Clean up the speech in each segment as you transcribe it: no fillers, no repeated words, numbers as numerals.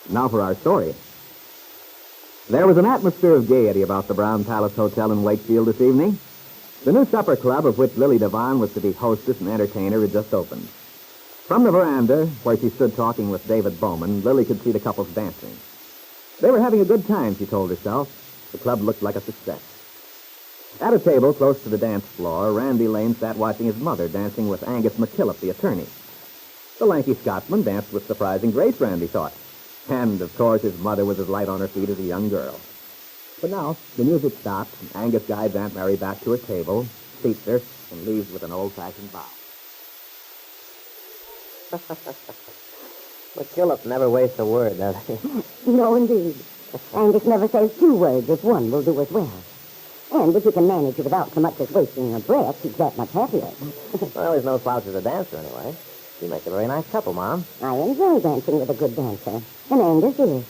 Now for our story. There was an atmosphere of gaiety about the Brown Palace Hotel in Wakefield this evening. The new supper club, of which Lily Devon was to be hostess and entertainer, had just opened. From the veranda, where she stood talking with David Bowman, Lily could see the couples dancing. They were having a good time, she told herself. The club looked like a success. At a table close to the dance floor, Randy Lane sat watching his mother dancing with Angus McKillop, the attorney. The lanky Scotsman danced with surprising grace, Randy thought. And, of course, his mother was as light on her feet as a young girl. But now, the music stops, and Angus guides Aunt Mary back to her table, seats her, and leaves with an old-fashioned bow. McKillop never wastes a word, does he? No, indeed. Angus never says two words if one will do as well. And if you can manage it without so much as wasting a breath, he's that much happier. Well, he's no slouch as a dancer, anyway. You make a very nice couple, Mom. I enjoy dancing with a good dancer, and Angus is.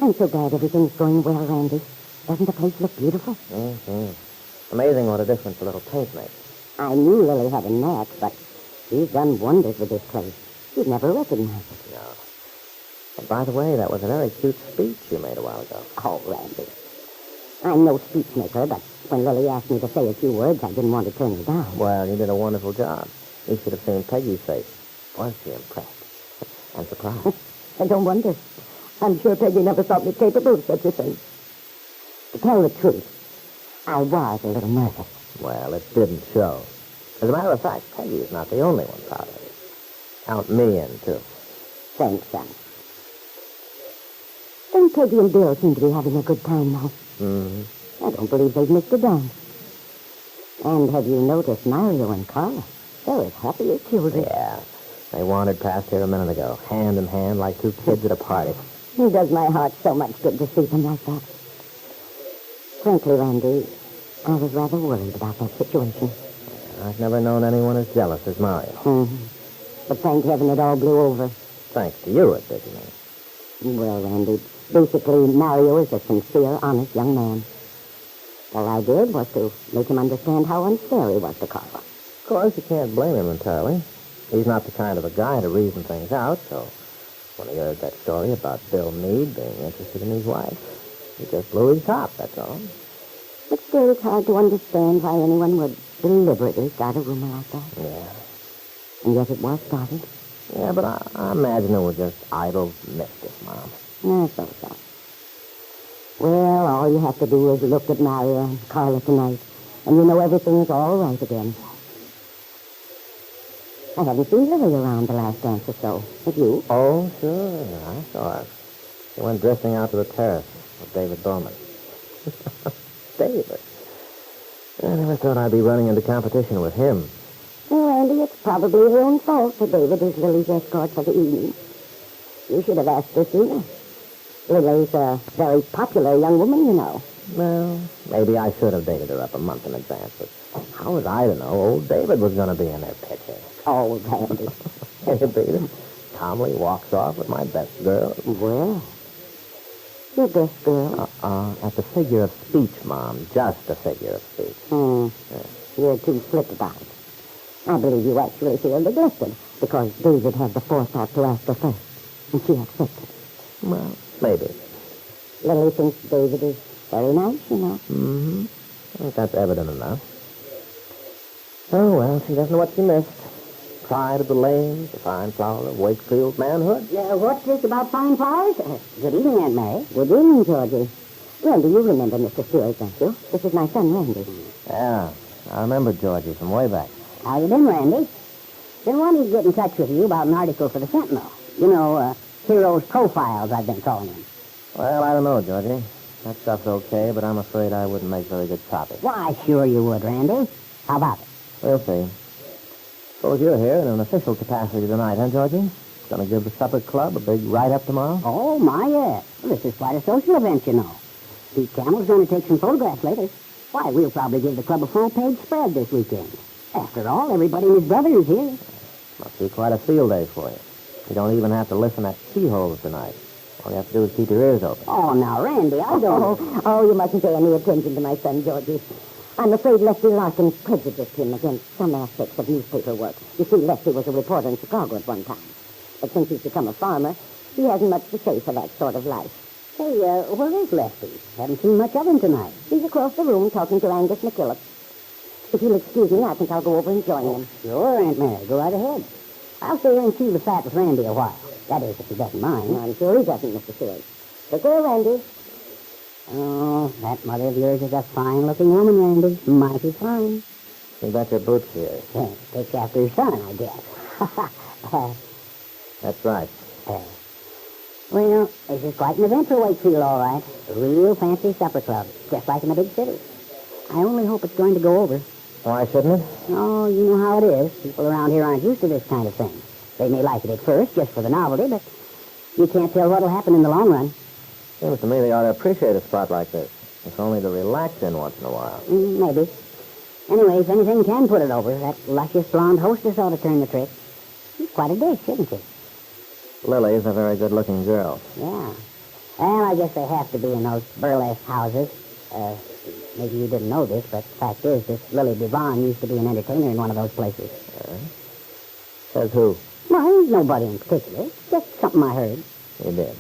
I'm so glad everything's going well, Randy. Doesn't the place look beautiful? Mm-hmm. Amazing what a difference a little paint makes. I knew Lily had a knack, but she's done wonders with this place. You'd never recognize it. No. And by the way, that was a very cute speech you made a while ago. Oh, Randy. I'm no speech maker, but when Lily asked me to say a few words, I didn't want to turn her down. Well, you did a wonderful job. You should have seen Peggy's face. Was she impressed? And surprised. I don't wonder. I'm sure Peggy never thought me capable of such a thing. To tell the truth, I was a little nervous. Well, it didn't show. As a matter of fact, Peggy is not the only one proud of you. Count me in, too. Thanks, son. Don't Peggy and Bill seem to be having a good time now? Mm-hmm. I don't believe they've missed a dance. And have you noticed Mario and Carla? They're as happy as children. Yeah. They wandered past here a minute ago, hand in hand, like two kids at a party. It does my heart so much good to see them like that. Frankly, Randy, I was rather worried about that situation. I've never known anyone as jealous as Mario. Mm-hmm. But thank heaven it all blew over. Thanks to you, it did, you mean. Well, Randy, basically, Mario is a sincere, honest young man. All I did was to make him understand how unfair he was to Carla. Of course, you can't blame him entirely. He's not the kind of a guy to reason things out, so when he heard that story about Bill Meade being interested in his wife, he just blew his top, that's all. But still, it's hard to understand why anyone would deliberately start a rumor like that. Yeah. And yet it was started. Yeah, but I imagine it was just idle mischief, Mom. I suppose so. Well, all you have to do is look at Mario and Carla tonight, and you know everything's all right again. I haven't seen Lily around the last dance or so. Have you? Oh, sure. I saw her. She went drifting out to the terrace with David Bowman. David? I never thought I'd be running into competition with him. Well, Andy, it's probably her own fault that David is Lily's escort for the evening. You should have asked her sooner. Lily's a very popular young woman, you know. Well, maybe I should have dated her up a month in advance, but how was I to know old David was going to be in there pitching? Oh, Randy. Can you beat him? Calmly walks off with my best girl. Well, your best girl? At the figure of speech, Mom. Just the figure of speech. Yeah. You're too slick about it. I believe you actually feel neglected because David had the forethought to ask her first, and she accepted. Well, maybe. Lily thinks David is very nice, you know. Mm-hmm. I think that's evident enough. Oh, well, she doesn't know what she missed. Pride of the lanes, the fine flower of Wakefield manhood. Yeah, what's this about fine flowers? Good evening, Aunt Mary. Good evening, Georgie. Randy, you remember Mr. Stewart, don't you? This is my son, Randy. Yeah, I remember Georgie from way back. How you been, Randy? Been wanting to get in touch with you about an article for the Sentinel. You know, Heroes Profiles, I've been calling him. Well, I don't know, Georgie. That stuff's okay, but I'm afraid I wouldn't make very good copy. Why, sure you would, Randy. How about it? We'll see. Suppose you're here in an official capacity tonight, huh, Georgie? Going to give the supper club a big write-up tomorrow? Oh, my, yes. Well, this is quite a social event, you know. Pete Campbell's going to take some photographs later. Why, we'll probably give the club a full-page spread this weekend. After all, everybody and his brother is here. Must be quite a field day for you. You don't even have to listen at keyholes tonight. All you have to do is keep your ears open. Oh, now, Randy, I don't... Oh, you mustn't pay any attention to my son, Georgie. I'm afraid Lefty Larkin prejudiced him against some aspects of newspaper work. You see, Lefty was a reporter in Chicago at one time. But since he's become a farmer, He hasn't much to say for that sort of life. Hey, where is Lefty? Haven't seen much of him tonight. He's across the room talking to Angus McKillop. If you'll excuse me, I think I'll go over and join him. Sure, Aunt Mary. Go right ahead. I'll stay here and chew the fat with Randy a while. That is, if he doesn't mind. I'm sure he doesn't, Mr. Sears. Take care, Randy. Oh, that mother of yours is a fine-looking woman, Randy. Mighty fine. You got your boots here. Yeah, takes after her son, I guess. That's right. Well, this is quite an event for Wakefield, all right. A real fancy supper club, just like in the big city. I only hope it's going to go over. Why shouldn't it? Oh, you know how it is. People around here aren't used to this kind of thing. They may like it at first, just for the novelty, but you can't tell what'll happen in the long run. Seems to me they ought to appreciate a spot like this. It's only to relax in once in a while. Maybe. Anyway, if anything can put it over, that luscious blonde hostess ought to turn the trick. She's quite a dish, isn't she? Lily's a very good-looking girl. Yeah. Well, I guess they have to be in those burlesque houses. Maybe you didn't know this, but the fact is, this Lily Devon used to be an entertainer in one of those places. Says who? Well, nobody in particular. Just something I heard. You did.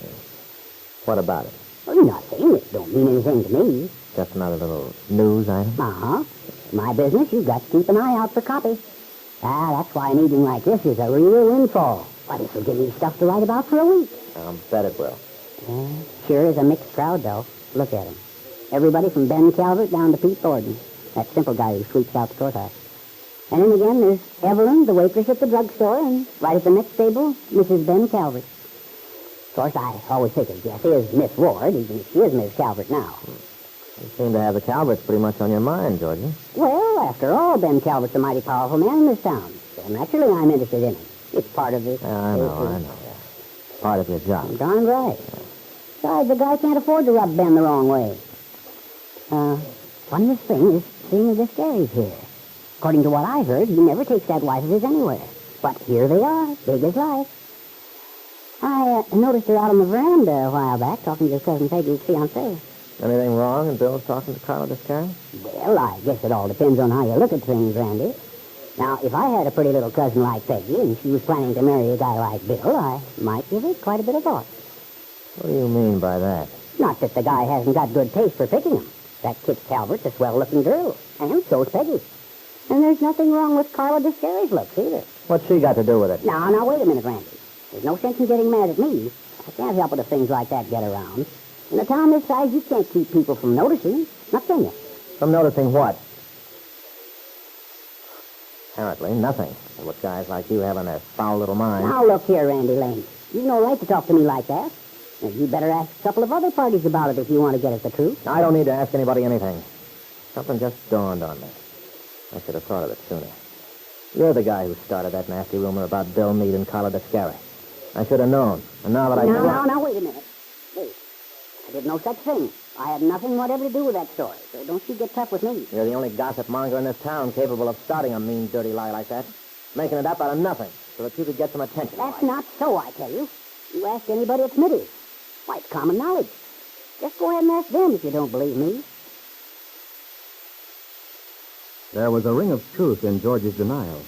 What about it? Well, nothing. It don't mean anything to me. Just another little news item? Uh-huh. My business, you've got to keep an eye out for copy. That's why an evening like this is a real windfall. Why, this will give me stuff to write about for a week. I'll bet it will. Sure is a mixed crowd, though. Look at him. Everybody from Ben Calvert down to Pete Thornton. That simple guy who sweeps out the courthouse. And then again, there's Evelyn, the waitress at the drugstore, and right at the next table, Mrs. Ben Calvert. Of course, I always take a guess is Miss Ward, even if she is Miss Calvert now. You seem to have the Calverts pretty much on your mind, Georgie. Well, after all, Ben Calvert's a mighty powerful man in this town. So naturally, I'm interested in him. It's part of this. I know. Yeah. Part of your job. Darn right. Besides, the guy can't afford to rub Ben the wrong way. Funniest thing is seeing the Scaries here. According to what I heard, he never takes that wife of his anywhere. But here they are, big as life. I noticed her out on the veranda a while back talking to his cousin Peggy's fiancé. Anything wrong in Bill's talking to Carla Descari? Well, I guess it all depends on how you look at things, Randy. Now, if I had a pretty little cousin like Peggy and she was planning to marry a guy like Bill, I might give it quite a bit of thought. What do you mean by that? Not that the guy hasn't got good taste for picking him. That Kit Calvert's a swell-looking girl, and so's Peggy. And there's nothing wrong with Carla Descari's looks, either. What's she got to do with it? Now, wait a minute, Randy. There's no sense in getting mad at me. I can't help it if things like that get around. In a town this size, you can't keep people from noticing. Not can you? From noticing what? Apparently nothing. What guys like you have in their foul little minds. Now, look here, Randy Lane. You've no right to talk to me like that. And you better ask a couple of other parties about it if you want to get at the truth. I don't need to ask anybody anything. Something just dawned on me. I should have thought of it sooner. You're the guy who started that nasty rumor about Bill Meade and Carla Descari. I should have known. And now that I... Now, wait a minute. Wait. I did no such thing. I had nothing whatever to do with that story, so don't you get tough with me. You're the only gossip monger in this town capable of starting a mean, dirty lie like that. Making it up out of nothing, so that you could get some attention. That's not so, I tell you. You ask anybody at Smitty's. Why, it's common knowledge. Just go ahead and ask them if you don't believe me. There was a ring of truth in Georgie's denial,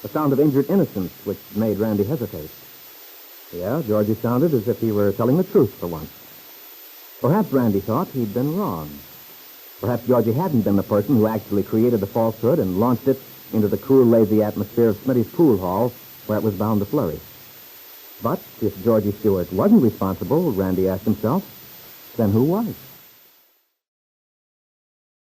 a sound of injured innocence which made Randy hesitate. Yeah, Georgie sounded as if he were telling the truth for once. Perhaps Randy thought he'd been wrong. Perhaps Georgie hadn't been the person who actually created the falsehood and launched it into the cool, lazy atmosphere of Smitty's pool hall, where it was bound to flourish. But if Georgie Stewart wasn't responsible, Randy asked himself, then who was?